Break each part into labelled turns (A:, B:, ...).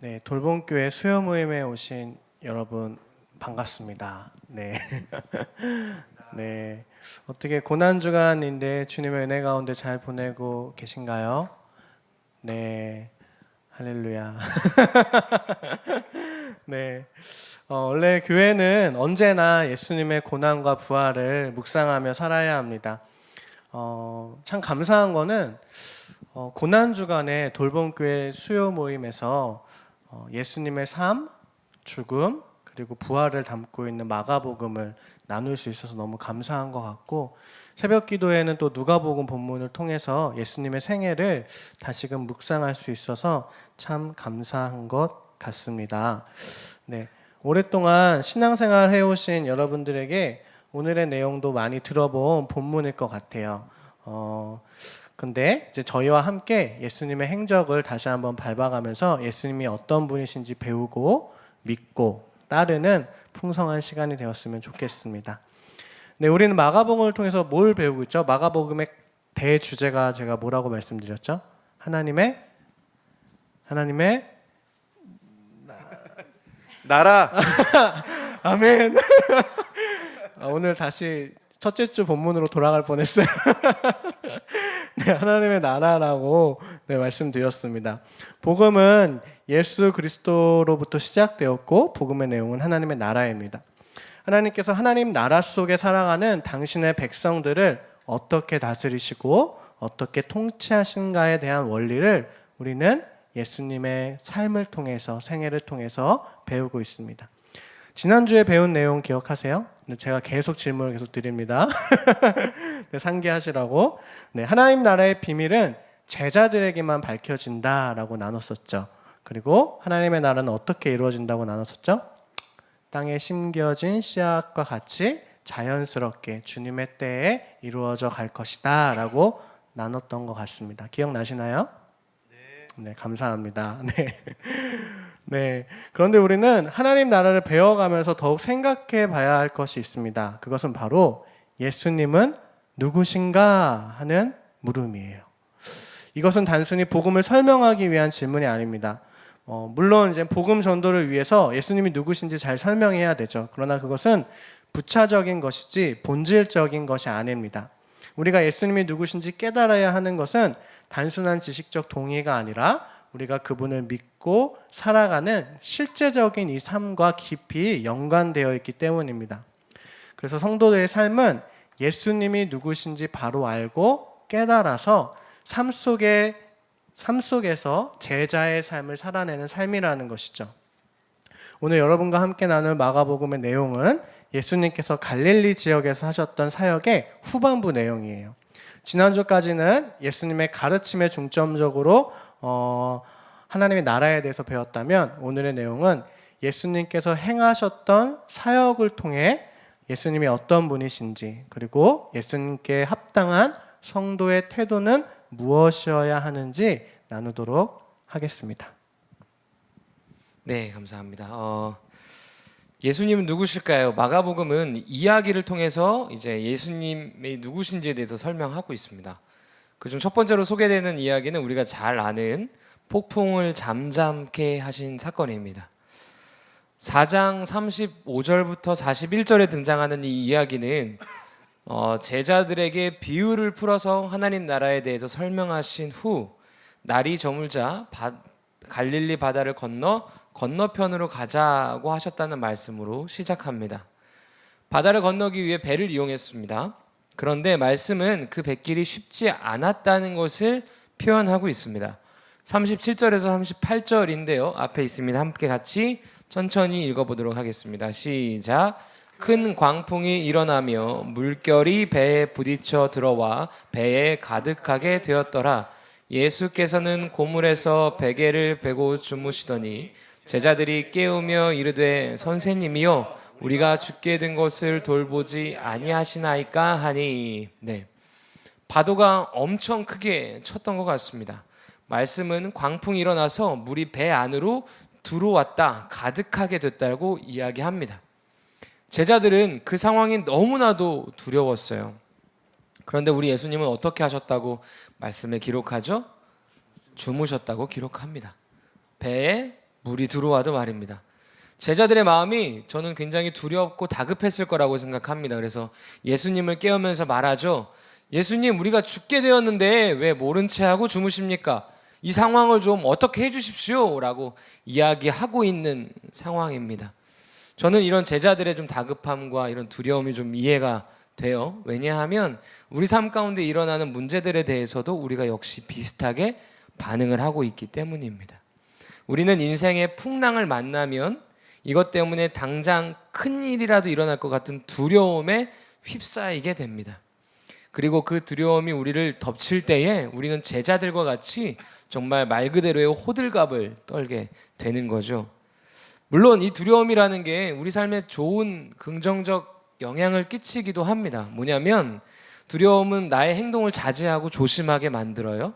A: 네, 돌봄교회 수요 모임에 오신 여러분 반갑습니다. 네. 네. 어떻게 고난 주간인데 주님의 은혜 가운데 잘 보내고 계신가요? 네. 할렐루야. 네. 원래 교회는 언제나 예수님의 고난과 부활을 묵상하며 살아야 합니다. 참 감사한 거는 고난 주간에 돌봄교회 수요 모임에서 예수님의 삶, 죽음, 그리고 부활을 담고 있는 마가복음을 나눌 수 있어서 너무 감사한 것 같고, 새벽 기도에는 또 누가복음 본문을 통해서 예수님의 생애를 다시금 묵상할 수 있어서 참 감사한 것 같습니다. 네, 오랫동안 신앙생활 해오신 여러분들에게 오늘의 내용도 많이 들어본 본문일 것 같아요. 근데 이제 저희와 함께 예수님의 행적을 다시 한번 밟아가면서 예수님이 어떤 분이신지 배우고 믿고 따르는 풍성한 시간이 되었으면 좋겠습니다. 네, 우리는 마가복음을 통해서 뭘 배우고 있죠? 마가복음의 대주제가 제가 뭐라고 말씀드렸죠? 하나님의
B: 나라.
A: 아멘. 오늘 다시 첫째 주 본문으로 돌아갈 뻔했어요. 네, 하나님의 나라라고 말씀드렸습니다. 복음은 예수 그리스도로부터 시작되었고, 복음의 내용은 하나님의 나라입니다. 하나님께서 하나님 나라 속에 살아가는 당신의 백성들을 어떻게 다스리시고 어떻게 통치하신가에 대한 원리를 우리는 예수님의 삶을 통해서, 생애를 통해서 배우고 있습니다. 지난주에 배운 내용 기억하세요? 제가 계속 질문을 계속 드립니다. 네, 상기하시라고. 네, 하나님 나라의 비밀은 제자들에게만 밝혀진다라고 나눴었죠. 그리고 하나님의 나라는 어떻게 이루어진다고 나눴었죠? 땅에 심겨진 씨앗과 같이 자연스럽게 주님의 때에 이루어져 갈 것이다 라고 나눴던 것 같습니다. 기억나시나요? 네, 감사합니다. 네. 네. 그런데 우리는 하나님 나라를 배워가면서 더욱 생각해 봐야 할 것이 있습니다. 그것은 바로 예수님은 누구신가 하는 물음이에요. 이것은 단순히 복음을 설명하기 위한 질문이 아닙니다. 물론 이제 복음 전도를 위해서 예수님이 누구신지 잘 설명해야 되죠. 그러나 그것은 부차적인 것이지 본질적인 것이 아닙니다. 우리가 예수님이 누구신지 깨달아야 하는 것은 단순한 지식적 동의가 아니라 우리가 그분을 믿고 살아가는 실제적인 이 삶과 깊이 연관되어 있기 때문입니다. 그래서 성도들의 삶은 예수님이 누구신지 바로 알고 깨달아서 삶 속에서 제자의 삶을 살아내는 삶이라는 것이죠. 오늘 여러분과 함께 나눌 마가복음의 내용은 예수님께서 갈릴리 지역에서 하셨던 사역의 후반부 내용이에요. 지난주까지는 예수님의 가르침에 중점적으로 하나님의 나라에 대해서 배웠다면, 오늘의 내용은 예수님께서 행하셨던 사역을 통해 예수님이 어떤 분이신지, 그리고 예수님께 합당한 성도의 태도는 무엇이어야 하는지 나누도록 하겠습니다.
B: 네, 감사합니다. 예수님은 누구실까요? 마가복음은 이야기를 통해서 이제 예수님이 누구신지에 대해서 설명하고 있습니다. 그중 첫 번째로 소개되는 이야기는 우리가 잘 아는 폭풍을 잠잠케 하신 사건입니다. 4장 35절부터 41절에 등장하는 이 이야기는 제자들에게 비유를 풀어서 하나님 나라에 대해서 설명하신 후 날이 저물자 갈릴리 바다를 건너편으로 가자고 하셨다는 말씀으로 시작합니다. 바다를 건너기 위해 배를 이용했습니다. 그런데 말씀은 그 뱃길이 쉽지 않았다는 것을 표현하고 있습니다. 37절에서 38절인데요. 앞에 있습니다. 함께 같이 천천히 읽어보도록 하겠습니다. 시작. 큰 광풍이 일어나며 물결이 배에 부딪혀 들어와 배에 가득하게 되었더라. 예수께서는 고물에서 베개를 베고 주무시더니 제자들이 깨우며 이르되 선생님이여 우리가 죽게 된 것을 돌보지 아니하시나이까 하니. 네, 파도가 엄청 크게 쳤던 것 같습니다. 말씀은 광풍이 일어나서 물이 배 안으로 들어왔다, 가득하게 됐다고 이야기합니다. 제자들은 그 상황이 너무나도 두려웠어요. 그런데 우리 예수님은 어떻게 하셨다고 말씀에 기록하죠? 주무셨다고 기록합니다. 배에 물이 들어와도 말입니다. 제자들의 마음이 저는 굉장히 두렵고 다급했을 거라고 생각합니다. 그래서 예수님을 깨우면서 말하죠. 예수님, 우리가 죽게 되었는데 왜 모른 채 하고 주무십니까? 이 상황을 좀 어떻게 해주십시오 라고 이야기하고 있는 상황입니다. 저는 이런 제자들의 좀 다급함과 이런 두려움이 좀 이해가 돼요. 왜냐하면 우리 삶 가운데 일어나는 문제들에 대해서도 우리가 역시 비슷하게 반응을 하고 있기 때문입니다. 우리는 인생의 풍랑을 만나면 이것 때문에 당장 큰일이라도 일어날 것 같은 두려움에 휩싸이게 됩니다. 그리고 그 두려움이 우리를 덮칠 때에 우리는 제자들과 같이 정말 말 그대로의 호들갑을 떨게 되는 거죠. 물론 이 두려움이라는 게 우리 삶에 좋은 긍정적 영향을 끼치기도 합니다. 뭐냐면 두려움은 나의 행동을 자제하고 조심하게 만들어요.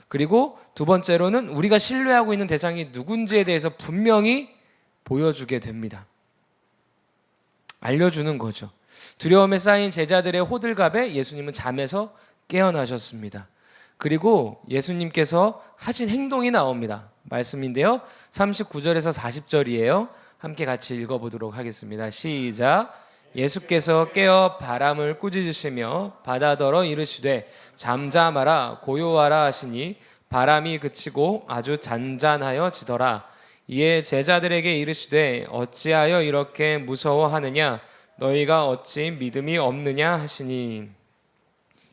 B: 그리고 두 번째로는 우리가 신뢰하고 있는 대상이 누군지에 대해서 분명히 보여주게 됩니다. 알려주는 거죠. 두려움에 쌓인 제자들의 호들갑에 예수님은 잠에서 깨어나셨습니다. 그리고 예수님께서 하신 행동이 나옵니다. 말씀인데요. 39절에서 40절이에요. 함께 같이 읽어보도록 하겠습니다. 시작. 예수께서 깨어 바람을 꾸짖으시며 바다더러 이르시되 잠잠하라 고요하라 하시니 바람이 그치고 아주 잔잔하여 지더라. 이에 제자들에게 이르시되 어찌하여 이렇게 무서워하느냐 너희가 어찌 믿음이 없느냐 하시니.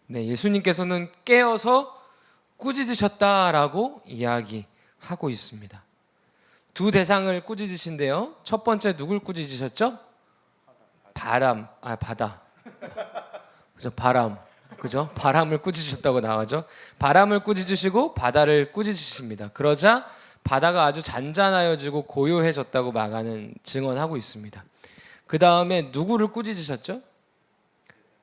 B: 네, 예수님께서는 깨어서 꾸짖으셨다라고 이야기하고 있습니다. 두 대상을 꾸짖으신데요. 첫 번째 누굴 꾸짖으셨죠? 바다. 그죠? 그죠? 바람을 꾸짖으셨다고 나오죠. 바람을 꾸짖으시고 바다를 꾸짖으십니다. 그러자 바다가 아주 잔잔하여지고 고요해졌다고 마가는 증언하고 있습니다. 그 다음에 누구를 꾸짖으셨죠?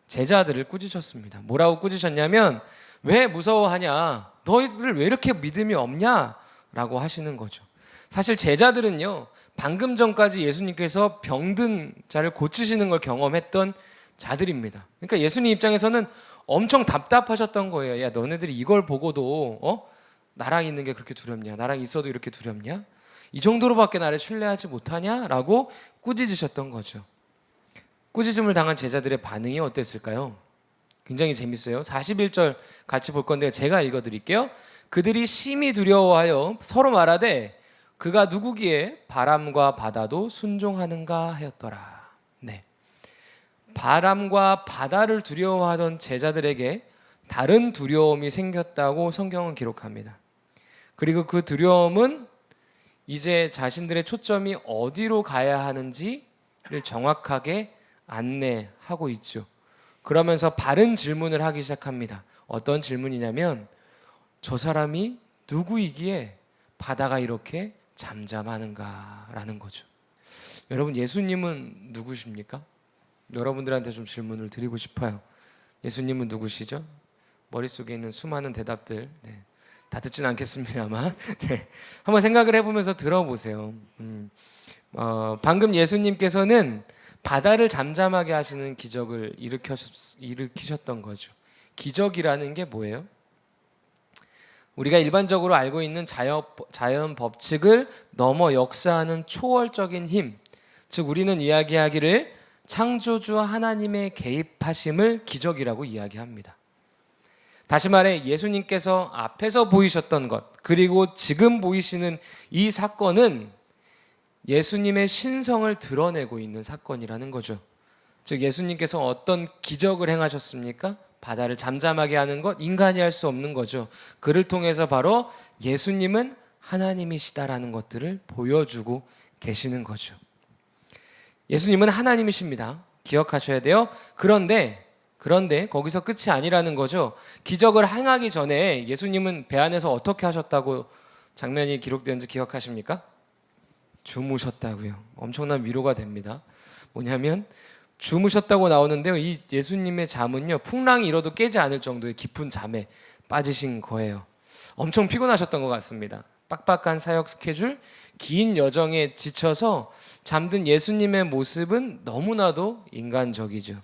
B: 제자들을 꾸짖으셨습니다. 뭐라고 꾸짖으셨냐면 왜 무서워하냐? 너희들 왜 이렇게 믿음이 없냐? 라고 하시는 거죠. 사실 제자들은요, 방금 전까지 예수님께서 병든 자를 고치시는 걸 경험했던 자들입니다. 그러니까 예수님 입장에서는 엄청 답답하셨던 거예요. 야, 너네들이 이걸 보고도 나랑 있는 게 그렇게 두렵냐? 나랑 있어도 이렇게 두렵냐? 이 정도로밖에 나를 신뢰하지 못하냐? 라고 꾸짖으셨던 거죠. 꾸짖음을 당한 제자들의 반응이 어땠을까요? 굉장히 재밌어요. 41절 같이 볼 건데 제가 읽어드릴게요. 그들이 심히 두려워하여 서로 말하되 그가 누구기에 바람과 바다도 순종하는가 하였더라. 네. 바람과 바다를 두려워하던 제자들에게 다른 두려움이 생겼다고 성경은 기록합니다. 그리고 그 두려움은 이제 자신들의 초점이 어디로 가야 하는지를 정확하게 안내하고 있죠. 그러면서 바른 질문을 하기 시작합니다. 어떤 질문이냐면 저 사람이 누구이기에 바다가 이렇게 잠잠하는가라는 거죠. 여러분, 예수님은 누구십니까? 여러분들한테 좀 질문을 드리고 싶어요. 예수님은 누구시죠? 머릿속에 있는 수많은 대답들 다 듣진 않겠습니다만 한번 생각을 해보면서 들어보세요. 방금 예수님께서는 바다를 잠잠하게 하시는 기적을 일으키셨던 거죠. 기적이라는 게 뭐예요? 우리가 일반적으로 알고 있는 자연 법칙을 넘어 역사하는 초월적인 힘, 즉 우리는 이야기하기를 창조주 하나님의 개입하심을 기적이라고 이야기합니다. 다시 말해 예수님께서 앞에서 보이셨던 것, 그리고 지금 보이시는 이 사건은 예수님의 신성을 드러내고 있는 사건이라는 거죠. 즉 예수님께서 어떤 기적을 행하셨습니까? 바다를 잠잠하게 하는 것, 인간이 할 수 없는 거죠. 그를 통해서 바로 예수님은 하나님이시다라는 것들을 보여주고 계시는 거죠. 예수님은 하나님이십니다. 기억하셔야 돼요. 그런데 거기서 끝이 아니라는 거죠. 기적을 행하기 전에 예수님은 배 안에서 어떻게 하셨다고 장면이 기록되는지 기억하십니까? 주무셨다고요. 엄청난 위로가 됩니다. 뭐냐면 주무셨다고 나오는데요. 이 예수님의 잠은요, 풍랑이 일어도 깨지 않을 정도의 깊은 잠에 빠지신 거예요. 엄청 피곤하셨던 것 같습니다. 빡빡한 사역 스케줄, 긴 여정에 지쳐서 잠든 예수님의 모습은 너무나도 인간적이죠.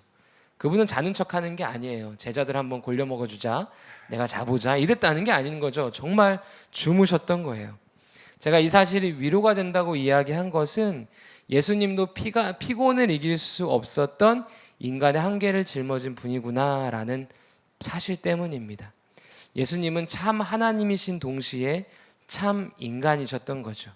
B: 그분은 자는 척하는 게 아니에요. 제자들 한번 골려 먹어주자, 내가 자보자 이랬다는 게 아닌 거죠. 정말 주무셨던 거예요. 제가 이 사실이 위로가 된다고 이야기한 것은 예수님도 피곤을 이길 수 없었던 인간의 한계를 짊어진 분이구나라는 사실 때문입니다. 예수님은 참 하나님이신 동시에 참 인간이셨던 거죠.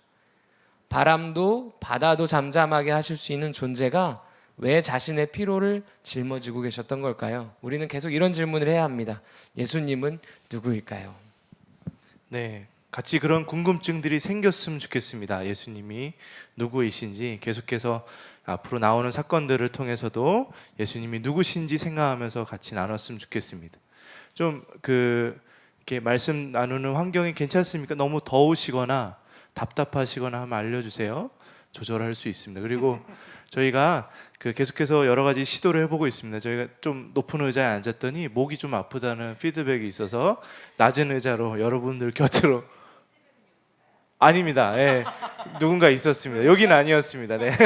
B: 바람도 바다도 잠잠하게 하실 수 있는 존재가 왜 자신의 피로를 짊어지고 계셨던 걸까요? 우리는 계속 이런 질문을 해야 합니다. 예수님은 누구일까요?
C: 네, 같이 그런 궁금증들이 생겼으면 좋겠습니다. 예수님이 누구이신지 계속해서 앞으로 나오는 사건들을 통해서도 예수님이 누구신지 생각하면서 같이 나눴으면 좋겠습니다. 좀 이렇게 말씀 나누는 환경이 괜찮습니까? 너무 더우시거나 답답하시거나 하면 알려주세요. 조절할 수 있습니다. 그리고 저희가 계속해서 여러 가지 시도를 해보고 있습니다. 저희가 좀 높은 의자에 앉았더니 목이 좀 아프다는 피드백이 있어서 낮은 의자로 여러분들 곁으로 아닙니다. 예, 누군가 있었습니다. 여긴 아니었습니다. 네.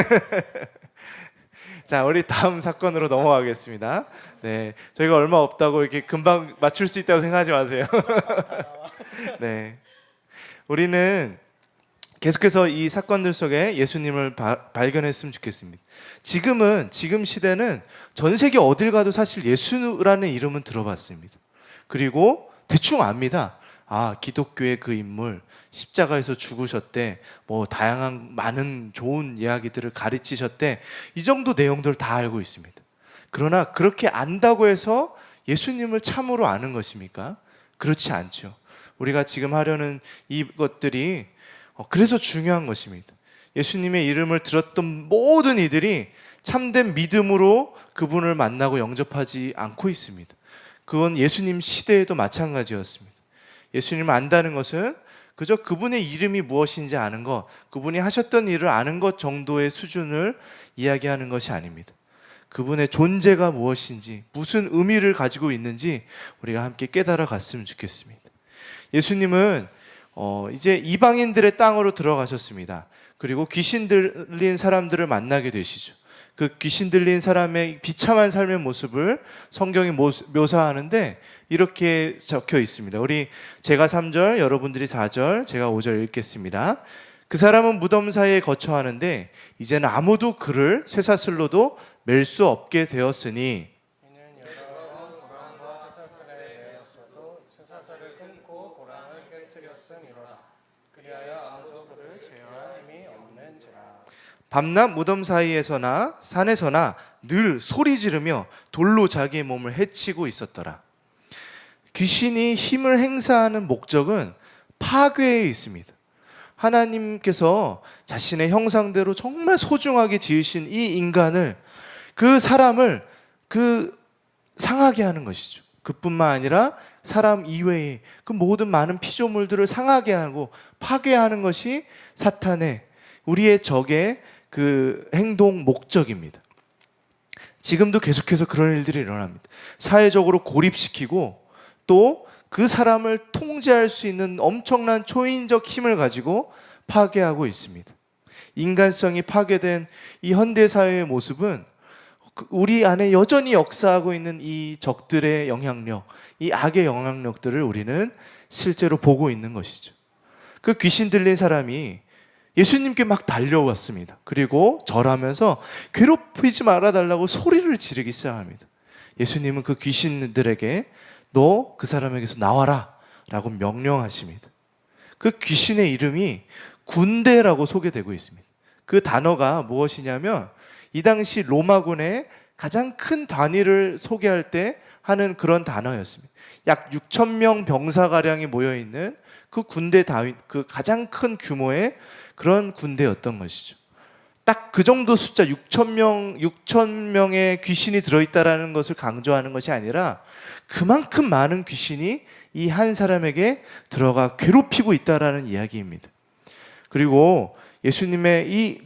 C: 자, 우리 다음 사건으로 넘어가겠습니다. 네, 저희가 얼마 없다고 이렇게 금방 맞출 수 있다고 생각하지 마세요. 네, 우리는 계속해서 이 사건들 속에 예수님을 발견했으면 좋겠습니다. 지금 시대는 전 세계 어딜 가도 사실 예수라는 이름은 들어봤습니다. 그리고 대충 압니다. 아, 기독교의 그 인물 십자가에서 죽으셨대, 뭐 다양한 많은 좋은 이야기들을 가르치셨대, 이 정도 내용들을 다 알고 있습니다. 그러나 그렇게 안다고 해서 예수님을 참으로 아는 것입니까? 그렇지 않죠. 우리가 지금 하려는 이것들이 그래서 중요한 것입니다. 예수님의 이름을 들었던 모든 이들이 참된 믿음으로 그분을 만나고 영접하지 않고 있습니다. 그건 예수님 시대에도 마찬가지였습니다. 예수님을 안다는 것은 그저 그분의 이름이 무엇인지 아는 것, 그분이 하셨던 일을 아는 것 정도의 수준을 이야기하는 것이 아닙니다. 그분의 존재가 무엇인지, 무슨 의미를 가지고 있는지 우리가 함께 깨달아 갔으면 좋겠습니다. 예수님은 이제 이방인들의 땅으로 들어가셨습니다. 그리고 귀신 들린 사람들을 만나게 되시죠. 그 귀신 들린 사람의 비참한 삶의 모습을 성경이 묘사하는데 이렇게 적혀 있습니다. 우리 제가 3절, 여러분들이 4절, 제가 5절 읽겠습니다. 그 사람은 무덤 사이에 거처하는데 이제는 아무도 그를 쇠사슬로도 맬 수 없게 되었으니 밤낮 무덤 사이에서나 산에서나 늘 소리 지르며 돌로 자기의 몸을 해치고 있었더라. 귀신이 힘을 행사하는 목적은 파괴에 있습니다. 하나님께서 자신의 형상대로 정말 소중하게 지으신 이 인간을, 그 사람을 상하게 하는 것이죠. 그뿐만 아니라 사람 이외의 그 모든 많은 피조물들을 상하게 하고 파괴하는 것이 사탄의, 우리의 적의 그 행동 목적입니다. 지금도 계속해서 그런 일들이 일어납니다. 사회적으로 고립시키고 또 그 사람을 통제할 수 있는 엄청난 초인적 힘을 가지고 파괴하고 있습니다. 인간성이 파괴된 이 현대 사회의 모습은 우리 안에 여전히 역사하고 있는 이 적들의 영향력, 이 악의 영향력들을 우리는 실제로 보고 있는 것이죠. 그 귀신 들린 사람이 예수님께 막 달려왔습니다. 그리고 절하면서 괴롭히지 말아달라고 소리를 지르기 시작합니다. 예수님은 그 귀신들에게 너 그 사람에게서 나와라 라고 명령하십니다. 그 귀신의 이름이 군대라고 소개되고 있습니다. 그 단어가 무엇이냐면 이 당시 로마군의 가장 큰 단위를 소개할 때 하는 그런 단어였습니다. 약 6,000명 병사가량이 모여있는 그 군대 단위, 그 가장 큰 규모의 그런 군대였던 것이죠. 딱 그 정도 숫자 6,000명의 귀신이 들어있다라는 것을 강조하는 것이 아니라 그만큼 많은 귀신이 이 한 사람에게 들어가 괴롭히고 있다라는 이야기입니다. 그리고 예수님의 이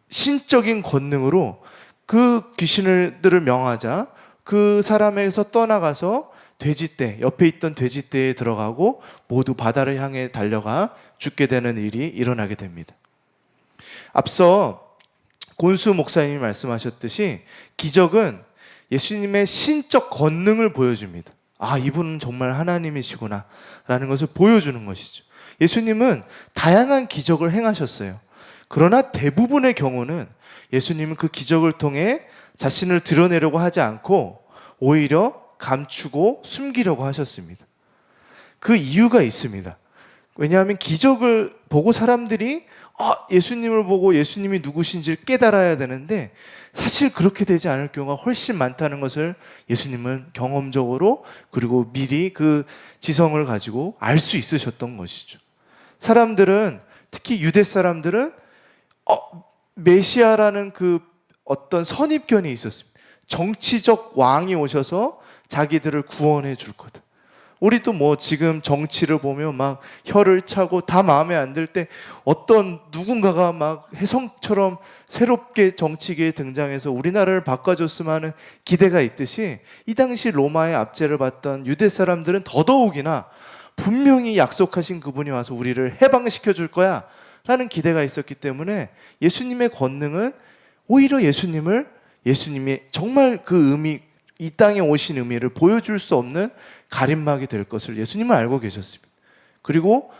C: 신적인 권능으로 그 귀신들을 명하자 그 사람에게서 떠나가서 돼지떼, 옆에 있던 돼지떼에 들어가고 모두 바다를 향해 달려가 죽게 되는 일이 일어나게 됩니다. 앞서 곤수 목사님이 말씀하셨듯이 기적은 예수님의 신적 권능을 보여줍니다. 아, 이분은 정말 하나님이시구나 라는 것을 보여주는 것이죠. 예수님은 다양한 기적을 행하셨어요. 그러나 대부분의 경우는 예수님은 그 기적을 통해 자신을 드러내려고 하지 않고 오히려 감추고 숨기려고 하셨습니다. 그 이유가 있습니다. 왜냐하면 기적을 보고 사람들이 예수님을 보고 예수님이 누구신지를 깨달아야 되는데 사실 그렇게 되지 않을 경우가 훨씬 많다는 것을 예수님은 경험적으로 그리고 미리 그 지성을 가지고 알 수 있으셨던 것이죠. 사람들은 특히 유대 사람들은 메시아라는 그 어떤 선입견이 있었습니다. 정치적 왕이 오셔서 자기들을 구원해 줄 거다. 우리도 뭐 지금 정치를 보면 막 혀를 차고 다 마음에 안 들 때 어떤 누군가가 막 혜성처럼 새롭게 정치계에 등장해서 우리나라를 바꿔줬으면 하는 기대가 있듯이 이 당시 로마의 압제를 받던 유대 사람들은 더더욱이나 분명히 약속하신 그분이 와서 우리를 해방시켜 줄 거야 라는 기대가 있었기 때문에 예수님의 권능은 오히려 예수님이 정말 그 의미, 이 땅에 오신 의미를 보여줄 수 없는 가림막이 될 것을 예수님은 알고 계셨습니다. 그리고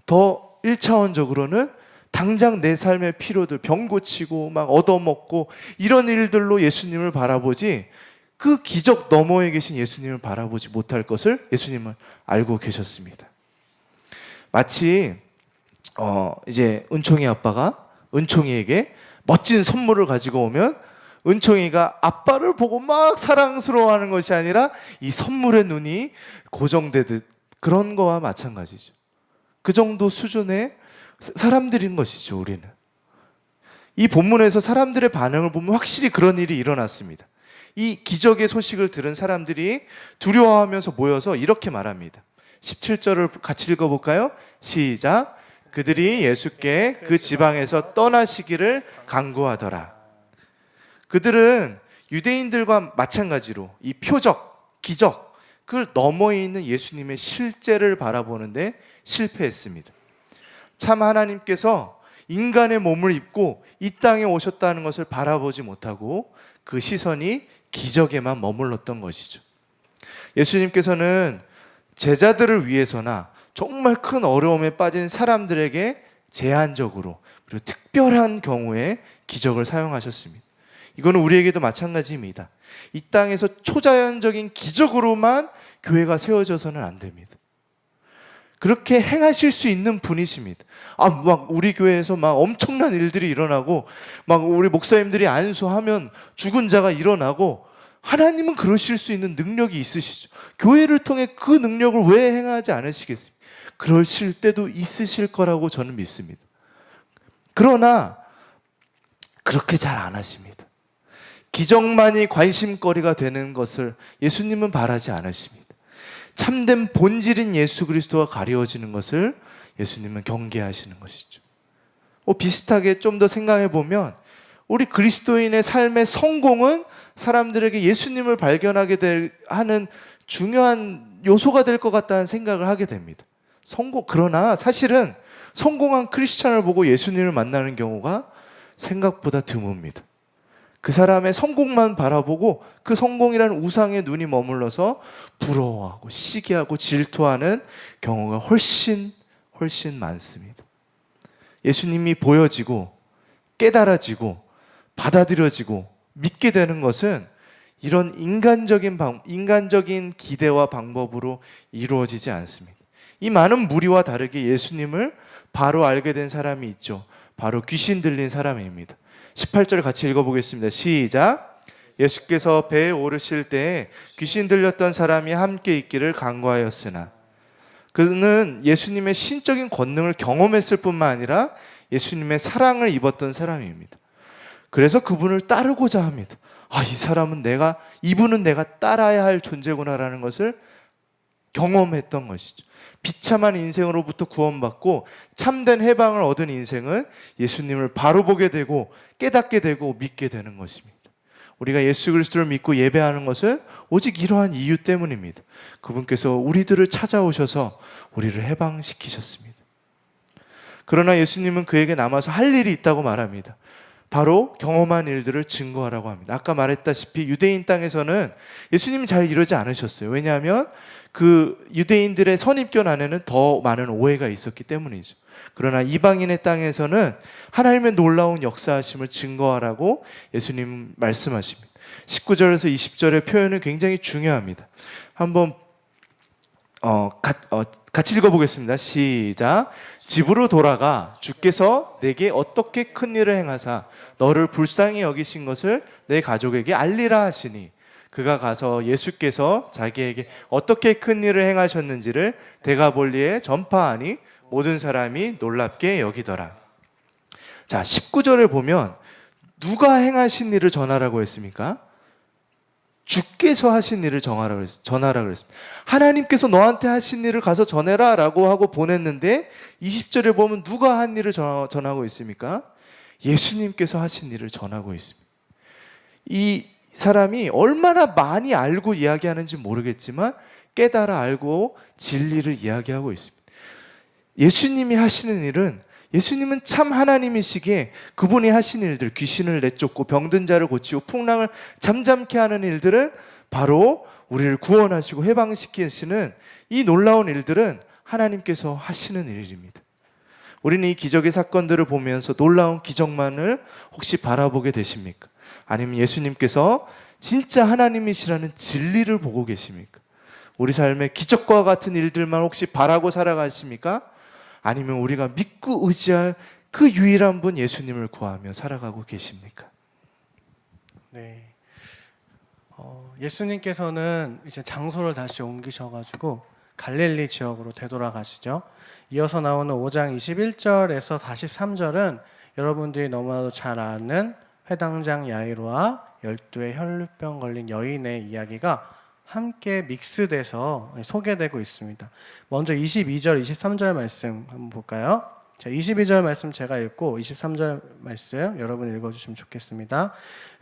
C: 더 1차원적으로는 당장 내 삶의 필요들, 병 고치고 막 얻어먹고 이런 일들로 예수님을 바라보지 그 기적 너머에 계신 예수님을 바라보지 못할 것을 예수님은 알고 계셨습니다. 마치 이제 은총이 아빠가 은총이에게 멋진 선물을 가지고 오면 은총이가 아빠를 보고 막 사랑스러워하는 것이 아니라 이 선물의 눈이 고정되듯 그런 거와 마찬가지죠. 그 정도 수준의 사람들인 것이죠, 우리는. 이 본문에서 사람들의 반응을 보면 확실히 그런 일이 일어났습니다. 이 기적의 소식을 들은 사람들이 두려워하면서 모여서 이렇게 말합니다. 17절을 같이 읽어볼까요? 시작. 그들이 예수께 그 지방에서 떠나시기를 간구하더라. 그들은 유대인들과 마찬가지로 이 표적, 기적, 그걸 너머에 있는 예수님의 실제를 바라보는데 실패했습니다. 참 하나님께서 인간의 몸을 입고 이 땅에 오셨다는 것을 바라보지 못하고 그 시선이 기적에만 머물렀던 것이죠. 예수님께서는 제자들을 위해서나 정말 큰 어려움에 빠진 사람들에게 제한적으로 그리고 특별한 경우에 기적을 사용하셨습니다. 이거는 우리에게도 마찬가지입니다. 이 땅에서 초자연적인 기적으로만 교회가 세워져서는 안 됩니다. 그렇게 행하실 수 있는 분이십니다. 막 우리 교회에서 막 엄청난 일들이 일어나고 막 우리 목사님들이 안수하면 죽은 자가 일어나고 하나님은 그러실 수 있는 능력이 있으시죠. 교회를 통해 그 능력을 왜 행하지 않으시겠습니까? 그러실 때도 있으실 거라고 저는 믿습니다. 그러나 그렇게 잘 안 하십니다. 기적만이 관심거리가 되는 것을 예수님은 바라지 않으십니다. 참된 본질인 예수 그리스도가 가려워지는 것을 예수님은 경계하시는 것이죠. 비슷하게 좀 더 생각해 보면 우리 그리스도인의 삶의 성공은 사람들에게 예수님을 발견하게 하는 중요한 요소가 될 것 같다는 생각을 하게 됩니다. 그러나 사실은 성공한 크리스찬을 보고 예수님을 만나는 경우가 생각보다 드뭅니다. 그 사람의 성공만 바라보고 그 성공이라는 우상의 눈이 머물러서 부러워하고 시기하고 질투하는 경우가 훨씬 많습니다. 예수님이 보여지고 깨달아지고 받아들여지고 믿게 되는 것은 이런 인간적인 기대와 방법으로 이루어지지 않습니다. 이 많은 무리와 다르게 예수님을 바로 알게 된 사람이 있죠. 바로 귀신 들린 사람입니다. 18절 같이 읽어보겠습니다. 시작. 예수께서 배에 오르실 때에 귀신 들렸던 사람이 함께 있기를 간구하였으나 그는 예수님의 신적인 권능을 경험했을 뿐만 아니라 예수님의 사랑을 입었던 사람입니다. 그래서 그분을 따르고자 합니다. 이분은 내가 따라야 할 존재구나라는 것을 경험했던 것이죠. 비참한 인생으로부터 구원받고 참된 해방을 얻은 인생은 예수님을 바로 보게 되고 깨닫게 되고 믿게 되는 것입니다. 우리가 예수 그리스도를 믿고 예배하는 것은 오직 이러한 이유 때문입니다. 그분께서 우리들을 찾아오셔서 우리를 해방시키셨습니다. 그러나 예수님은 그에게 남아서 할 일이 있다고 말합니다. 바로 경험한 일들을 증거하라고 합니다. 아까 말했다시피 유대인 땅에서는 예수님이 잘 이러지 않으셨어요. 왜냐하면 그 유대인들의 선입견 안에는 더 많은 오해가 있었기 때문이죠. 그러나 이방인의 땅에서는 하나님의 놀라운 역사하심을 증거하라고 예수님 말씀하십니다. 19절에서 20절의 표현은 굉장히 중요합니다. 한번 같이 읽어보겠습니다. 시작. 집으로 돌아가 주께서 내게 어떻게 큰 일을 행하사 너를 불쌍히 여기신 것을 내 가족에게 알리라 하시니 그가 가서 예수께서 자기에게 어떻게 큰 일을 행하셨는지를 데가볼리에 전파하니 모든 사람이 놀랍게 여기더라. 자, 19절을 보면 누가 행하신 일을 전하라고 했습니까? 주께서 하신 일을 전하라고 그랬습니다. 하나님께서 너한테 하신 일을 가서 전해라 라고 하고 보냈는데 20절에 보면 누가 한 일을 전하고 있습니까? 예수님께서 하신 일을 전하고 있습니다. 이 사람이 얼마나 많이 알고 이야기하는지 모르겠지만 깨달아 알고 진리를 이야기하고 있습니다. 예수님이 하시는 일은, 예수님은 참 하나님이시기에 그분이 하신 일들, 귀신을 내쫓고 병든 자를 고치고 풍랑을 잠잠케 하는 일들은 바로 우리를 구원하시고 해방시키시는 이 놀라운 일들은 하나님께서 하시는 일입니다. 우리는 이 기적의 사건들을 보면서 놀라운 기적만을 혹시 바라보게 되십니까? 아니면 예수님께서 진짜 하나님이시라는 진리를 보고 계십니까? 우리 삶에 기적과 같은 일들만 혹시 바라고 살아가십니까? 아니면 우리가 믿고 의지할 그 유일한 분 예수님을 구하며 살아가고 계십니까?
A: 네. 예수님께서는 이제 장소를 다시 옮기셔가지고 갈릴리 지역으로 되돌아가시죠. 이어서 나오는 5장 21절에서 43절은 여러분들이 너무나도 잘 아는 회당장 야이로와 12의 혈루병 걸린 여인의 이야기가 함께 믹스돼서 소개되고 있습니다. 먼저 22절, 23절 말씀 한번 볼까요? 자, 22절 말씀 제가 읽고 23절 말씀 여러분 읽어주시면 좋겠습니다.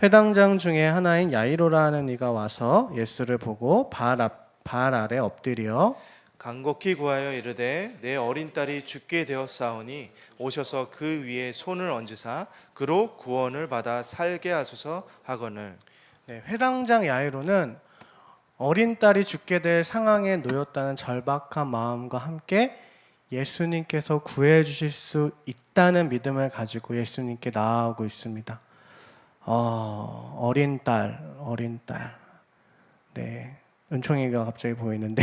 A: 회당장 중에 하나인 야이로라는 이가 와서 예수를 보고 발 아래 엎드려
C: 간곡히 구하여 이르되 내 어린 딸이 죽게 되었사오니 오셔서 그 위에 손을 얹으사 그로 구원을 받아 살게 하소서 하거늘.
A: 네, 회당장 야이로는 어린 딸이 죽게 될 상황에 놓였다는 절박한 마음과 함께 예수님께서 구해 주실 수 있다는 믿음을 가지고 예수님께 나아오고 있습니다. 어린 딸. 네, 은총이가 갑자기 보이는데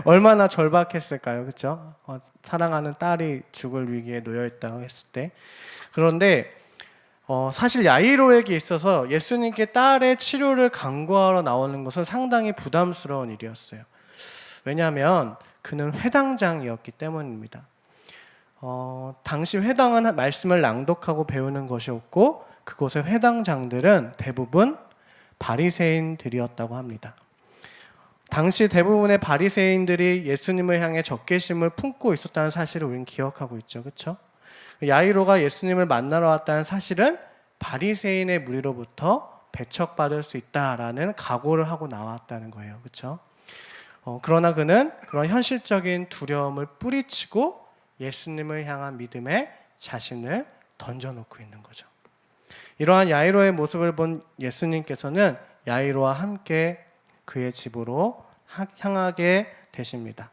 A: 얼마나 절박했을까요, 그렇죠? 사랑하는 딸이 죽을 위기에 놓여 있다고 했을 때. 그런데 사실 야이로에게 있어서 예수님께 딸의 치료를 간구하러 나오는 것은 상당히 부담스러운 일이었어요. 왜냐하면 그는 회당장이었기 때문입니다. 당시 회당은 말씀을 낭독하고 배우는 것이었고 그곳의 회당장들은 대부분 바리새인들이었다고 합니다. 당시 대부분의 바리새인들이 예수님을 향해 적개심을 품고 있었다는 사실을 우리는 기억하고 있죠, 그렇죠? 야이로가 예수님을 만나러 왔다는 사실은 바리새인의 무리로부터 배척받을 수 있다라는 각오를 하고 나왔다는 거예요, 그렇죠? 그러나 그는 그런 현실적인 두려움을 뿌리치고 예수님을 향한 믿음에 자신을 던져놓고 있는 거죠. 이러한 야이로의 모습을 본 예수님께서는 야이로와 함께 그의 집으로 향하게 되십니다.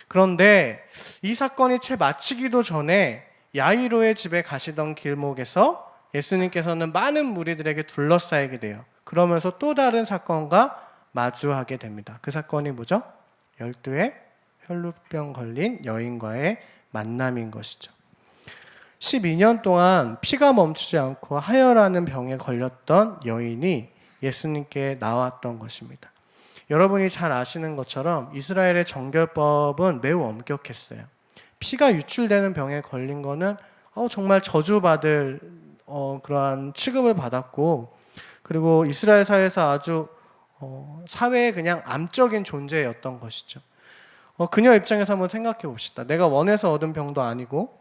A: 그런데 이 사건이 채 마치기도 전에 야이로의 집에 가시던 길목에서 예수님께서는 많은 무리들에게 둘러싸이게 돼요. 그러면서 또 다른 사건과 마주하게 됩니다. 그 사건이 뭐죠? 12의 혈루병 걸린 여인과의 만남인 것이죠. 12년 동안 피가 멈추지 않고 하혈하는 병에 걸렸던 여인이 예수님께 나왔던 것입니다. 여러분이 잘 아시는 것처럼 이스라엘의 정결법은 매우 엄격했어요. 피가 유출되는 병에 걸린 거는 정말 저주받을 그러한 취급을 받았고, 그리고 이스라엘 사회에서 아주 사회의 그냥 암적인 존재였던 것이죠. 그녀 입장에서 한번 생각해 봅시다. 내가 원해서 얻은 병도 아니고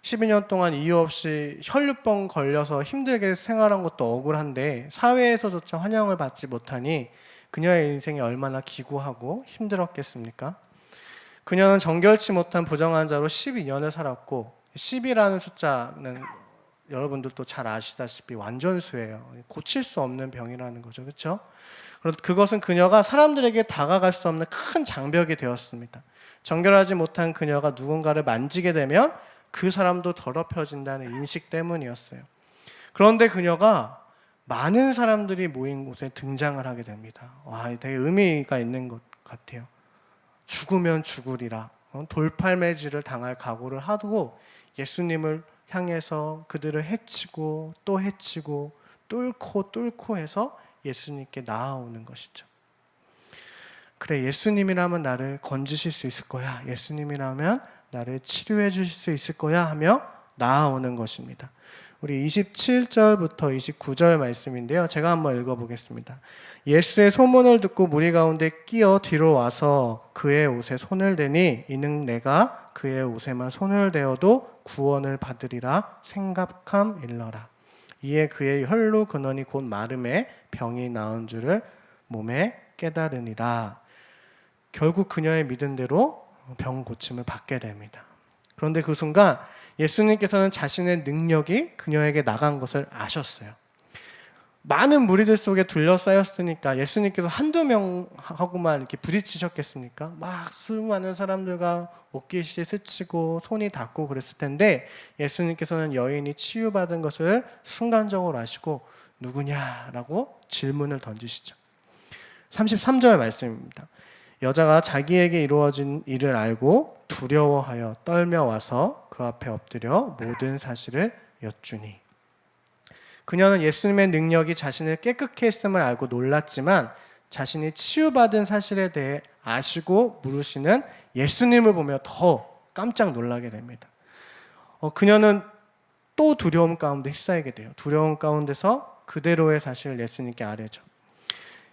A: 12년 동안 이유 없이 혈루병 걸려서 힘들게 생활한 것도 억울한데 사회에서조차 환영을 받지 못하니 그녀의 인생이 얼마나 기구하고 힘들었겠습니까? 그녀는 정결치 못한 부정한 자로 12년을 살았고 10이라는 숫자는 여러분들도 잘 아시다시피 완전수예요. 고칠 수 없는 병이라는 거죠. 그렇죠? 그것은 그녀가 사람들에게 다가갈 수 없는 큰 장벽이 되었습니다. 정결하지 못한 그녀가 누군가를 만지게 되면 그 사람도 더럽혀진다는 인식 때문이었어요. 그런데 그녀가 많은 사람들이 모인 곳에 등장을 하게 됩니다. 와, 되게 의미가 있는 것 같아요. 죽으면 죽으리라. 돌팔매질을 당할 각오를 하고 예수님을 향해서 그들을 해치고 또 해치고 뚫고 해서 예수님께 나아오는 것이죠. 그래, 예수님이라면 나를 건지실 수 있을 거야. 예수님이라면 나를 치료해 주실 수 있을 거야 하며 나아오는 것입니다. 우리 27절부터 29절 말씀인데요. 제가 한번 읽어보겠습니다. 예수의 소문을 듣고 무리 가운데 끼어 뒤로 와서 그의 옷에 손을 대니 이는 내가 그의 옷에만 손을 대어도 구원을 받으리라 생각함일러라. 이에 그의 혈루 근원이 곧 마름에 병이 나은 줄을 몸에 깨달으니라. 결국 그녀의 믿은 대로 병 고침을 받게 됩니다. 그런데 그 순간 예수님께서는 자신의 능력이 그녀에게 나간 것을 아셨어요. 많은 무리들 속에 둘러싸였으니까 예수님께서 한두 명하고만 이렇게 부딪히셨겠습니까? 막 수많은 사람들과 옷깃이 스치고 손이 닿고 그랬을 텐데 예수님께서는 여인이 치유받은 것을 순간적으로 아시고 누구냐라고 질문을 던지시죠. 33절 말씀입니다. 여자가 자기에게 이루어진 일을 알고 두려워하여 떨며 와서 그 앞에 엎드려 모든 사실을 여쭈니. 그녀는 예수님의 능력이 자신을 깨끗게 했음을 알고 놀랐지만 자신이 치유받은 사실에 대해 아시고 물으시는 예수님을 보며 더 깜짝 놀라게 됩니다. 그녀는 또 두려움 가운데 휩싸이게 돼요. 두려움 가운데서 그대로의 사실을 예수님께 아뢰죠.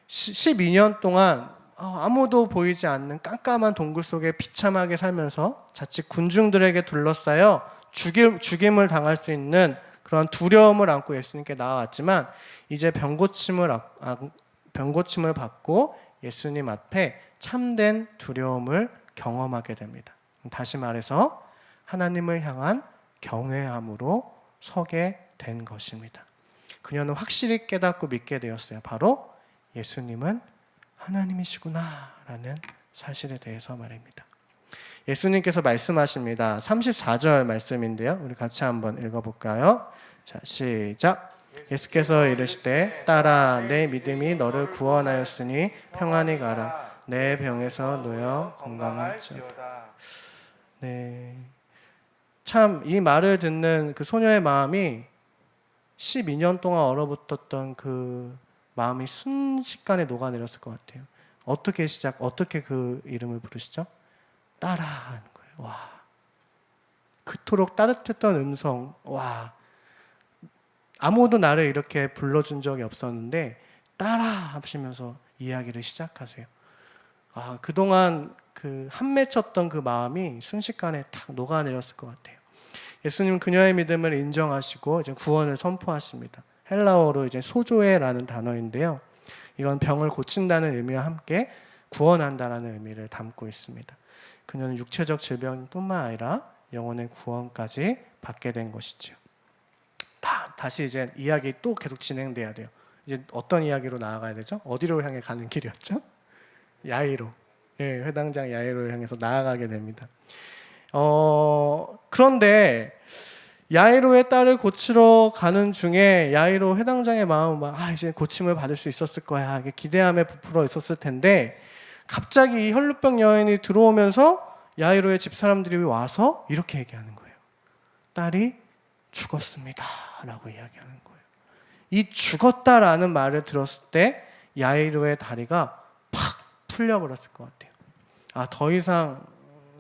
A: 12년 동안 아무도 보이지 않는 깜깜한 동굴 속에 비참하게 살면서 자칫 군중들에게 둘러싸여 죽임을 당할 수 있는 그런 두려움을 안고 예수님께 나아왔지만 이제 병고침을 받고 예수님 앞에 참된 두려움을 경험하게 됩니다. 다시 말해서 하나님을 향한 경외함으로 서게 된 것입니다. 그녀는 확실히 깨닫고 믿게 되었어요. 바로 예수님은 하나님이시구나라는 사실에 대해서 말입니다. 예수님께서 말씀하십니다. 34절 말씀인데요. 우리 같이 한번 읽어볼까요? 자, 시작. 예수께서 이르시되 딸아 내 믿음이 너를 구원하였으니 평안히 가라. 내 병에서 놓여 건강할지어다. 네, 참 이 말을 듣는 그 소녀의 마음이 12년 동안 얼어붙었던 그 마음이 순식간에 녹아내렸을 것 같아요. 어떻게 그 이름을 부르시죠? 딸아 하는 거예요. 와, 그토록 따뜻했던 음성, 와, 아무도 나를 이렇게 불러준 적이 없었는데 딸아 하시면서 이야기를 시작하세요. 그동안 그 한맺혔던 그 마음이 순식간에 탁 녹아내렸을 것 같아요. 예수님 그녀의 믿음을 인정하시고 이제 구원을 선포하십니다. 헬라어로 이제 소조에라는 단어인데요. 이건 병을 고친다는 의미와 함께 구원한다라는 의미를 담고 있습니다. 그녀는 육체적 질병뿐만 아니라 영혼의 구원까지 받게 된 것이죠. 다시 이제 이야기 또 계속 진행돼야 돼요. 이제 어떤 이야기로 나아가야 되죠? 어디로 향해 가는 길이었죠? 야이로. 예, 회당장 야이로를 향해서 나아가게 됩니다. 그런데 야이로의 딸을 고치러 가는 중에 야이로 회당장의 마음은 이제 고침을 받을 수 있었을 거야. 이게 기대함에 부풀어 있었을 텐데 갑자기 이 혈루병 여인이 들어오면서 야이로의 집사람들이 와서 이렇게 얘기하는 거예요. 딸이 죽었습니다 라고 이야기하는 거예요. 이 죽었다라는 말을 들었을 때 야이로의 다리가 팍 풀려버렸을 것 같아요. 더 이상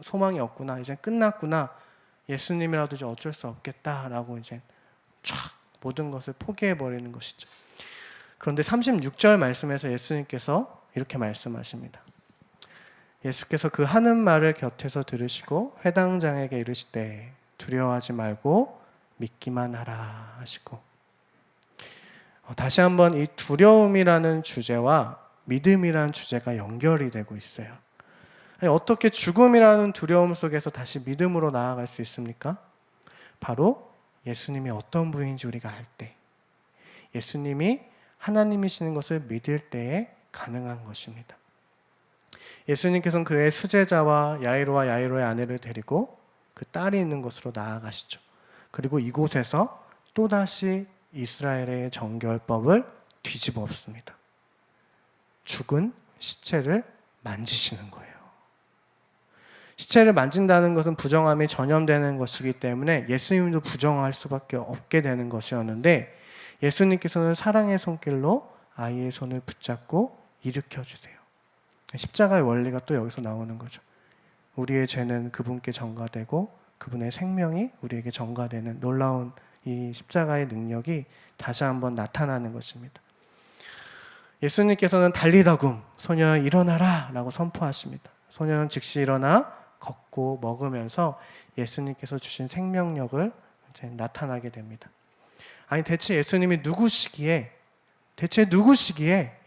A: 소망이 없구나. 이제 끝났구나. 예수님이라도 이제 어쩔 수 없겠다라고 이제 쫙 모든 것을 포기해버리는 것이죠. 그런데 36절 말씀에서 예수님께서 이렇게 말씀하십니다. 예수께서 그 하는 말을 곁에서 들으시고 회당장에게 이르시되 두려워하지 말고 믿기만 하라 하시고, 다시 한번 이 두려움이라는 주제와 믿음이라는 주제가 연결이 되고 있어요. 어떻게 죽음이라는 두려움 속에서 다시 믿음으로 나아갈 수 있습니까? 바로 예수님이 어떤 분인지 우리가 알 때, 예수님이 하나님이시는 것을 믿을 때에 가능한 것입니다. 예수님께서는 그의 수제자와 야이로와 야이로의 아내를 데리고 그 딸이 있는 곳으로 나아가시죠. 그리고 이곳에서 또다시 이스라엘의 정결법을 뒤집어 엎습니다. 죽은 시체를 만지시는 거예요. 시체를 만진다는 것은 부정함이 전염되는 것이기 때문에 예수님도 부정할 수밖에 없게 되는 것이었는데, 예수님께서는 사랑의 손길로 아이의 손을 붙잡고 일으켜주세요. 십자가의 원리가 또 여기서 나오는 거죠. 우리의 죄는 그분께 전가되고 그분의 생명이 우리에게 전가되는 놀라운 이 십자가의 능력이 다시 한번 나타나는 것입니다. 예수님께서는 달리다굼, 소녀야 일어나라 라고 선포하십니다. 소녀는 즉시 일어나 걷고 먹으면서 예수님께서 주신 생명력을 이제 나타나게 됩니다. 아니 대체 예수님이 누구시기에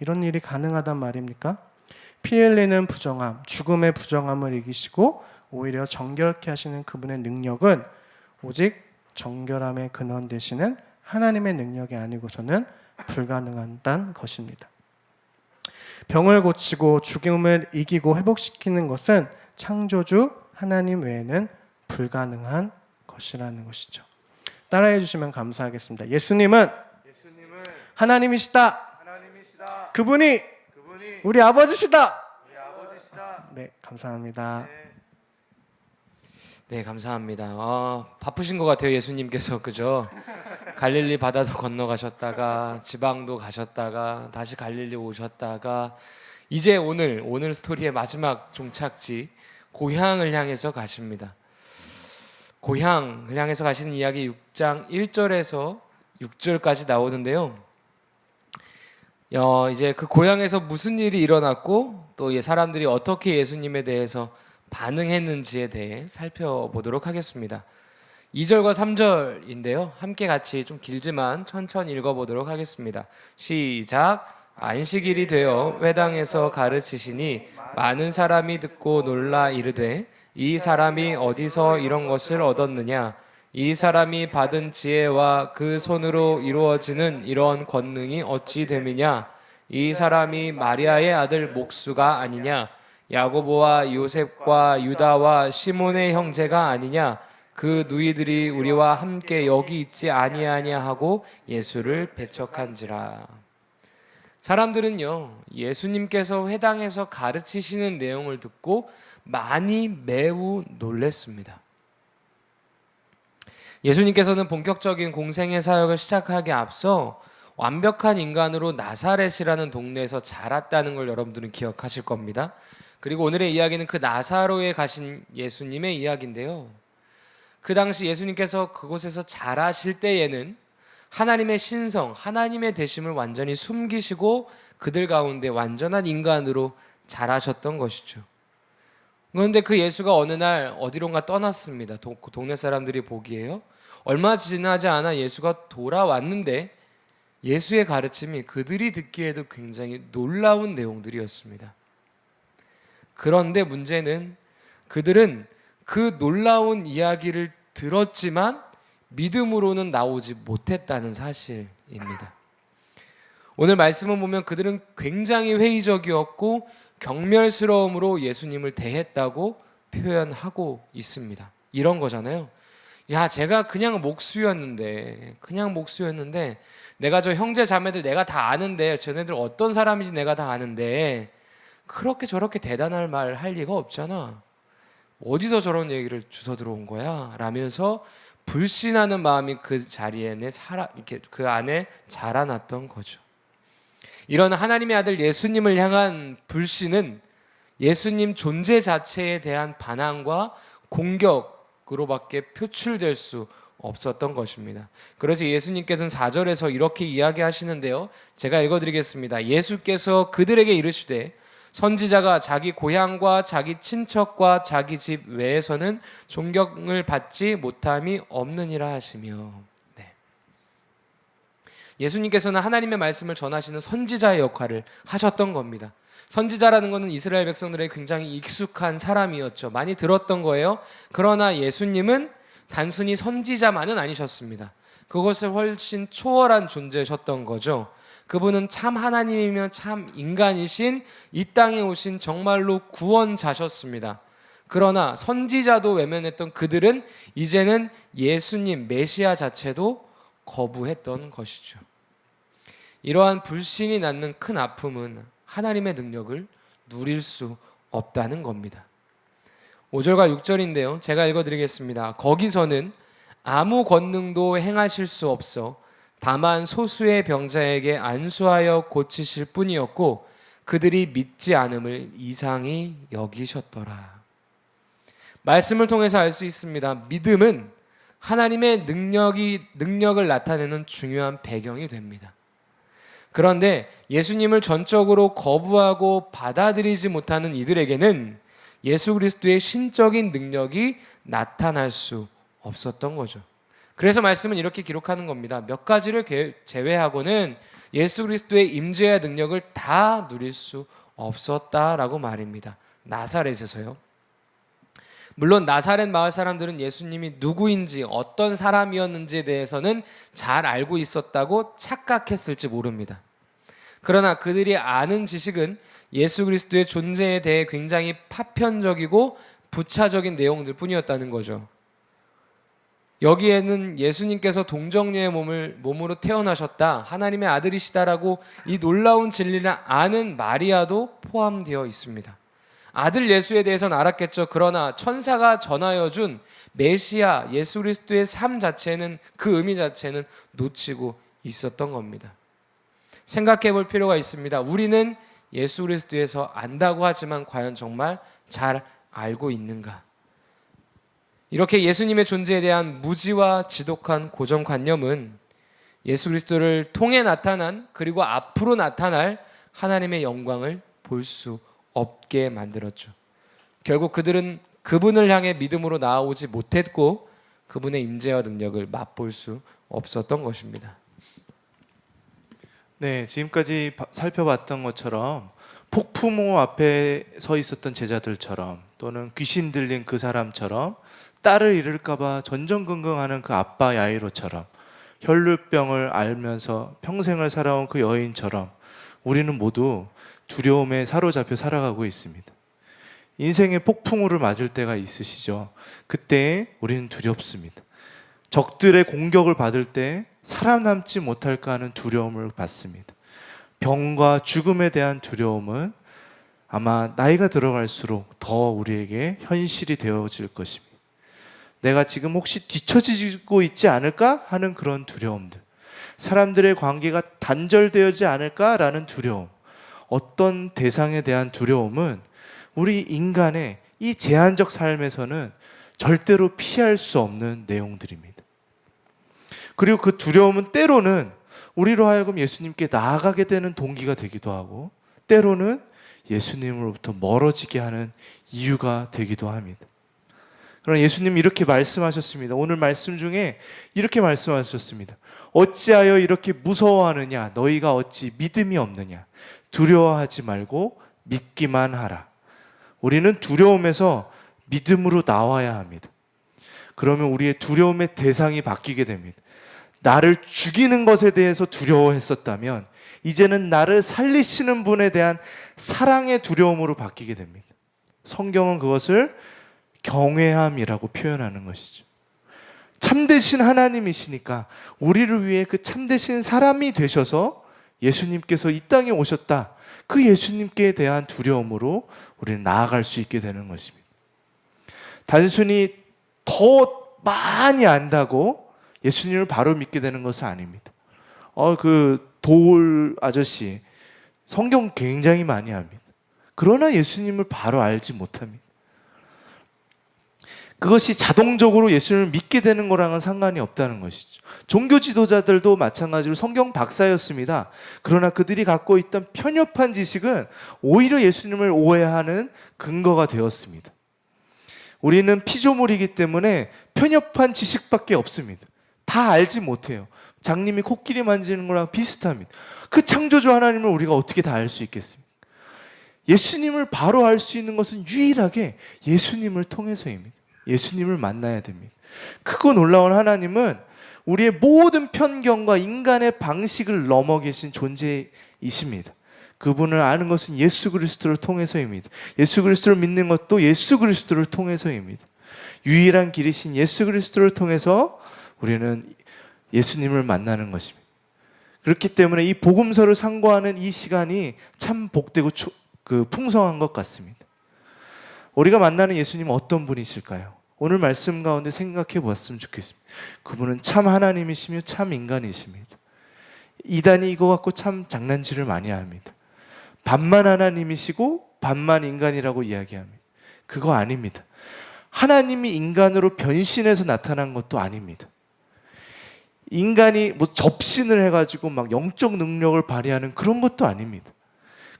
A: 이런 일이 가능하단 말입니까? 피 흘리는 부정함, 죽음의 부정함을 이기시고 오히려 정결케 하시는 그분의 능력은 오직 정결함의 근원 되시는 하나님의 능력이 아니고서는 불가능하다는 것입니다. 병을 고치고 죽음을 이기고 회복시키는 것은 창조주 하나님 외에는 불가능한 것이라는 것이죠. 따라해 주시면 감사하겠습니다. 예수님은 하나님이시다. 그분이 우리 아버지시다. 네, 감사합니다.
B: 네, 감사합니다. 바쁘신 것 같아요, 예수님께서. 그죠? 갈릴리 바다도 건너가셨다가 지방도 가셨다가 다시 갈릴리 오셨다가 이제 오늘 스토리의 마지막 종착지 고향을 향해서 가십니다. 고향을 향해서 가시는 이야기 6장 1절에서 6절까지 나오는데요. 이제 그 고향에서 무슨 일이 일어났고 또 사람들이 어떻게 예수님에 대해서 반응했는지에 대해 살펴보도록 하겠습니다. 2절과 3절인데요. 함께 같이 좀 길지만 천천히 읽어보도록 하겠습니다. 시작. 안식일이 되어 회당에서 가르치시니 많은 사람이 듣고 놀라 이르되 이 사람이 어디서 이런 것을 얻었느냐? 이 사람이 받은 지혜와 그 손으로 이루어지는 이런 권능이 어찌 됨이냐? 이 사람이 마리아의 아들 목수가 아니냐? 야고보와 요셉과 유다와 시몬의 형제가 아니냐? 그 누이들이 우리와 함께 여기 있지 아니하냐 하고 예수를 배척한지라. 사람들은요, 예수님께서 회당에서 가르치시는 내용을 듣고 많이 매우 놀랐습니다. 예수님께서는 본격적인 공생의 사역을 시작하기에 앞서 완벽한 인간으로 나사렛이라는 동네에서 자랐다는 걸 여러분들은 기억하실 겁니다. 그리고 오늘의 이야기는 그 나사로에 가신 예수님의 이야기인데요. 그 당시 예수님께서 그곳에서 자라실 때에는 하나님의 신성, 하나님의 되심을 완전히 숨기시고 그들 가운데 완전한 인간으로 자라셨던 것이죠. 그런데 그 예수가 어느 날 어디론가 떠났습니다. 동네 사람들이 보기에요. 얼마 지나지 않아 예수가 돌아왔는데 예수의 가르침이 그들이 듣기에도 굉장히 놀라운 내용들이었습니다. 그런데 문제는 그들은 그 놀라운 이야기를 들었지만 믿음으로는 나오지 못했다는 사실입니다. 오늘 말씀을 보면 그들은 굉장히 회의적이었고 경멸스러움으로 예수님을 대했다고 표현하고 있습니다. 이런 거잖아요. 야, 제가 그냥 목수였는데 내가 저 형제 자매들 내가 다 아는데 쟤네들 어떤 사람인지 내가 다 아는데 그렇게 저렇게 대단할 말 할 리가 없잖아. 어디서 저런 얘기를 주워 들어온 거야? 라면서 불신하는 마음이 그 자리에 이렇게 그 안에 자라났던 거죠. 이런 하나님의 아들 예수님을 향한 불신은 예수님 존재 자체에 대한 반항과 공격으로밖에 표출될 수 없었던 것입니다. 그래서 예수님께서는 4절에서 이렇게 이야기하시는데요. 제가 읽어드리겠습니다. 예수께서 그들에게 이르시되 선지자가 자기 고향과 자기 친척과 자기 집 외에서는 존경을 받지 못함이 없느니라 하시며, 네. 예수님께서는 하나님의 말씀을 전하시는 선지자의 역할을 하셨던 겁니다. 선지자라는 것은 이스라엘 백성들에게 굉장히 익숙한 사람이었죠. 많이 들었던 거예요. 그러나 예수님은 단순히 선지자만은 아니셨습니다. 그것을 훨씬 초월한 존재셨던 거죠. 그분은 참 하나님이며 참 인간이신 이 땅에 오신 정말로 구원자셨습니다. 그러나 선지자도 외면했던 그들은 이제는 예수님 메시아 자체도 거부했던 것이죠. 이러한 불신이 낳는 큰 아픔은 하나님의 능력을 누릴 수 없다는 겁니다. 5절과 6절인데요. 제가 읽어드리겠습니다. 거기서는 아무 권능도 행하실 수 없어 다만 소수의 병자에게 안수하여 고치실 뿐이었고 그들이 믿지 않음을 이상히 여기셨더라. 말씀을 통해서 알 수 있습니다. 믿음은 하나님의 능력을 나타내는 중요한 배경이 됩니다. 그런데 예수님을 전적으로 거부하고 받아들이지 못하는 이들에게는 예수 그리스도의 신적인 능력이 나타날 수 없었던 거죠. 그래서 말씀은 이렇게 기록하는 겁니다. 몇 가지를 제외하고는 예수 그리스도의 임재와 능력을 다 누릴 수 없었다라고 말입니다. 나사렛에서요. 물론 나사렛 마을 사람들은 예수님이 누구인지 어떤 사람이었는지에 대해서는 잘 알고 있었다고 착각했을지 모릅니다. 그러나 그들이 아는 지식은 예수 그리스도의 존재에 대해 굉장히 파편적이고 부차적인 내용들 뿐이었다는 거죠. 여기에는 예수님께서 동정녀의 몸으로 태어나셨다, 하나님의 아들이시다라고 이 놀라운 진리를 아는 마리아도 포함되어 있습니다. 아들 예수에 대해서는 알았겠죠. 그러나 천사가 전하여 준 메시아 예수 그리스도의 삶 자체는, 그 의미 자체는 놓치고 있었던 겁니다. 생각해 볼 필요가 있습니다. 우리는 예수 그리스도에서 안다고 하지만 과연 정말 잘 알고 있는가? 이렇게 예수님의 존재에 대한 무지와 지독한 고정관념은 예수 그리스도를 통해 나타난, 그리고 앞으로 나타날 하나님의 영광을 볼 수 없게 만들었죠. 결국 그들은 그분을 향해 믿음으로 나아오지 못했고 그분의 임재와 능력을 맛볼 수 없었던 것입니다.
C: 네, 지금까지 살펴봤던 것처럼 폭풍우 앞에 서 있었던 제자들처럼, 또는 귀신 들린 그 사람처럼, 딸을 잃을까 봐 전전긍긍하는 그 아빠 야이로처럼, 혈루병을 앓면서 평생을 살아온 그 여인처럼 우리는 모두 두려움에 사로잡혀 살아가고 있습니다. 인생의 폭풍우를 맞을 때가 있으시죠. 그때 우리는 두렵습니다. 적들의 공격을 받을 때 살아남지 못할까 하는 두려움을 받습니다. 병과 죽음에 대한 두려움은 아마 나이가 들어갈수록 더 우리에게 현실이 되어질 것입니다. 내가 지금 혹시 뒤처지고 있지 않을까 하는 그런 두려움들, 사람들의 관계가 단절되어지 않을까라는 두려움, 어떤 대상에 대한 두려움은 우리 인간의 이 제한적 삶에서는 절대로 피할 수 없는 내용들입니다. 그리고 그 두려움은 때로는 우리로 하여금 예수님께 나아가게 되는 동기가 되기도 하고, 때로는 예수님으로부터 멀어지게 하는 이유가 되기도 합니다. 그러나 예수님 이렇게 말씀하셨습니다. 오늘 말씀 중에 이렇게 말씀하셨습니다. 어찌하여 이렇게 무서워하느냐? 너희가 어찌 믿음이 없느냐? 두려워하지 말고 믿기만 하라. 우리는 두려움에서 믿음으로 나와야 합니다. 그러면 우리의 두려움의 대상이 바뀌게 됩니다. 나를 죽이는 것에 대해서 두려워했었다면 이제는 나를 살리시는 분에 대한 사랑의 두려움으로 바뀌게 됩니다. 성경은 그것을 경외함이라고 표현하는 것이죠. 참되신 하나님이시니까 우리를 위해 그 참되신 사람이 되셔서 예수님께서 이 땅에 오셨다, 그 예수님께 대한 두려움으로 우리는 나아갈 수 있게 되는 것입니다. 단순히 더 많이 안다고 예수님을 바로 믿게 되는 것은 아닙니다. 그 돌 아저씨 성경 굉장히 많이 합니다. 그러나 예수님을 바로 알지 못합니다. 그것이 자동적으로 예수님을 믿게 되는 거랑은 상관이 없다는 것이죠. 종교 지도자들도 마찬가지로 성경 박사였습니다. 그러나 그들이 갖고 있던 편협한 지식은 오히려 예수님을 오해하는 근거가 되었습니다. 우리는 피조물이기 때문에 편협한 지식밖에 없습니다. 다 알지 못해요. 장님이 코끼리 만지는 거랑 비슷합니다. 그 창조주 하나님을 우리가 어떻게 다 알 수 있겠습니까? 예수님을 바로 알 수 있는 것은 유일하게 예수님을 통해서입니다. 예수님을 만나야 됩니다. 크고 놀라운 하나님은 우리의 모든 편견과 인간의 방식을 넘어 계신 존재이십니다. 그분을 아는 것은 예수 그리스도를 통해서입니다. 예수 그리스도를 믿는 것도 예수 그리스도를 통해서입니다. 유일한 길이신 예수 그리스도를 통해서 우리는 예수님을 만나는 것입니다. 그렇기 때문에 이 복음서를 상고하는 이 시간이 참 복되고 풍성한 것 같습니다. 우리가 만나는 예수님은 어떤 분이실까요? 오늘 말씀 가운데 생각해 보았으면 좋겠습니다. 그분은 참 하나님이시며 참 인간이십니다. 이단이 이거 갖고 참 장난질을 많이 합니다. 반만 하나님이시고 반만 인간이라고 이야기합니다. 그거 아닙니다. 하나님이 인간으로 변신해서 나타난 것도 아닙니다. 인간이 뭐 접신을 해가지고 막 영적 능력을 발휘하는 그런 것도 아닙니다.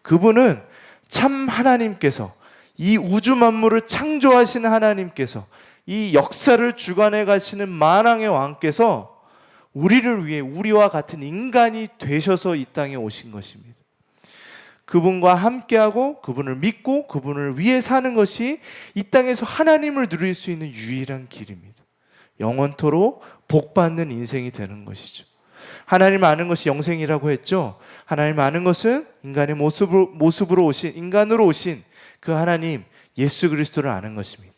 C: 그분은 참 하나님께서, 이 우주 만물을 창조하시는 하나님께서, 이 역사를 주관해 가시는 만왕의 왕께서 우리를 위해 우리와 같은 인간이 되셔서 이 땅에 오신 것입니다. 그분과 함께하고 그분을 믿고 그분을 위해 사는 것이 이 땅에서 하나님을 누릴 수 있는 유일한 길입니다. 영원토록 복받는 인생이 되는 것이죠. 하나님 아는 것이 영생이라고 했죠. 하나님 아는 것은 인간의 모습으로 오신, 인간으로 오신 그 하나님 예수 그리스도를 아는 것입니다.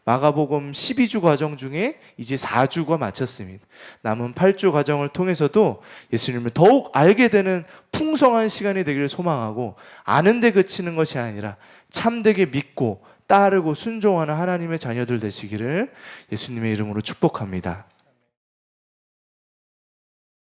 C: 마가복음 12주 과정 중에 이제 4주가 마쳤습니다. 남은 8주 과정을 통해서도 예수님을 더욱 알게 되는 풍성한 시간이 되기를 소망하고, 아는 데 그치는 것이 아니라 참되게 믿고 따르고 순종하는 하나님의 자녀들 되시기를 예수님의 이름으로 축복합니다.